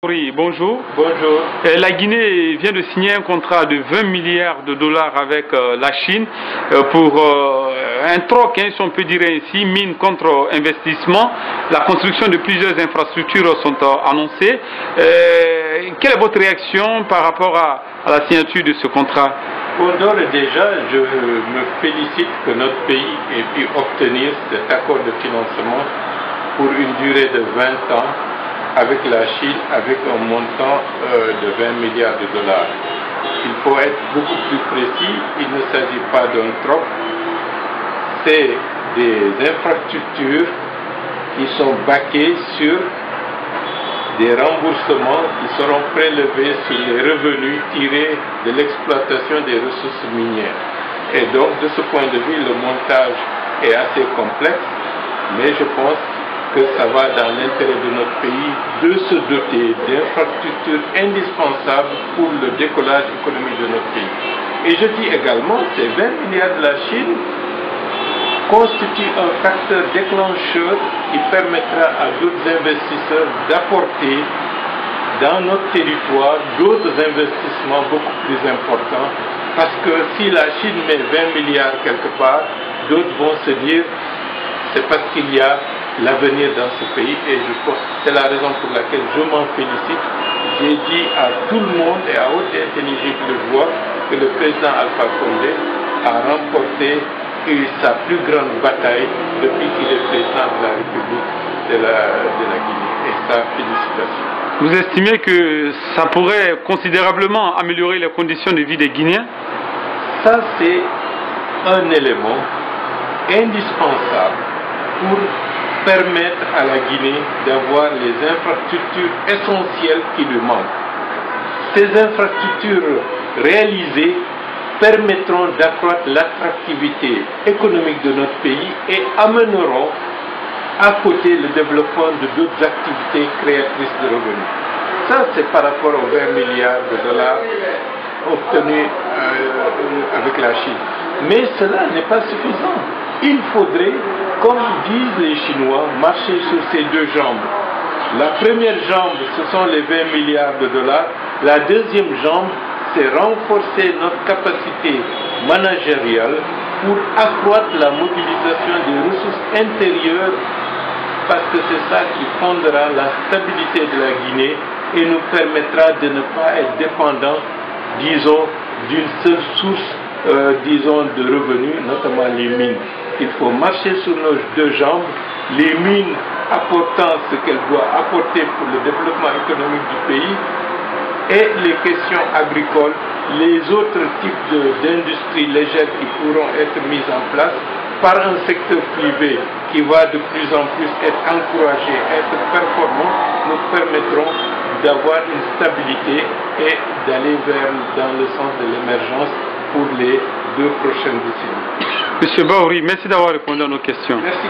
Oui, bonjour. Bonjour. La Guinée vient de signer un contrat de 20 milliards de dollars avec la Chine pour un troc, si on peut dire ainsi, mine contre investissement. La construction de plusieurs infrastructures sont annoncées. Quelle est votre réaction par rapport à la signature de ce contrat? D'ores et déjà, je me félicite que notre pays ait pu obtenir cet accord de financement pour une durée de 20 ans avec la Chine, avec un montant de 20 milliards de dollars. Il faut être beaucoup plus précis, il ne s'agit pas d'un troc, c'est des infrastructures qui sont baquées sur des remboursements qui seront prélevés sur les revenus tirés de l'exploitation des ressources minières. Et donc, de ce point de vue, le montage est assez complexe, mais je pense que ça va dans l'intérêt de notre pays de se doter d'infrastructures indispensables pour le décollage économique de notre pays. Et je dis également, ces 20 milliards de la Chine constituent un facteur déclencheur qui permettra à d'autres investisseurs d'apporter dans notre territoire d'autres investissements beaucoup plus importants. Parce que si la Chine met 20 milliards quelque part, d'autres vont se dire c'est parce qu'il y a l'avenir dans ce pays, et c'est la raison pour laquelle je m'en félicite. J'ai dit à tout le monde et à haute et intelligible voix que le président Alpha Condé a remporté sa plus grande bataille depuis qu'il est président de la République de la Guinée. Et sa félicitation. Vous estimez que ça pourrait considérablement améliorer les conditions de vie des Guinéens? Ça, c'est un élément indispensable pour permettre à la Guinée d'avoir les infrastructures essentielles qui lui manquent. Ces infrastructures réalisées permettront d'accroître l'attractivité économique de notre pays et amèneront à côté le développement de d'autres activités créatrices de revenus. Ça, c'est par rapport aux 20 milliards de dollars obtenus avec la Chine. Mais cela n'est pas suffisant. Il faudrait, comme disent les Chinois, marcher sur ces deux jambes. La première jambe, ce sont les 20 milliards de dollars. La deuxième jambe, c'est renforcer notre capacité managériale pour accroître la mobilisation des ressources intérieures, parce que c'est ça qui fondera la stabilité de la Guinée et nous permettra de ne pas être dépendant, disons, d'une seule source, de revenus, notamment les mines. Il faut marcher sur nos deux jambes, les mines apportant ce qu'elles doivent apporter pour le développement économique du pays, et les questions agricoles, les autres types d'industries légères qui pourront être mises en place par un secteur privé qui va de plus en plus être encouragé, être performant, nous permettront d'avoir une stabilité et d'aller dans le sens de l'émergence pour les 2 prochaines décennies. Monsieur Baouri, merci d'avoir répondu à nos questions. Merci.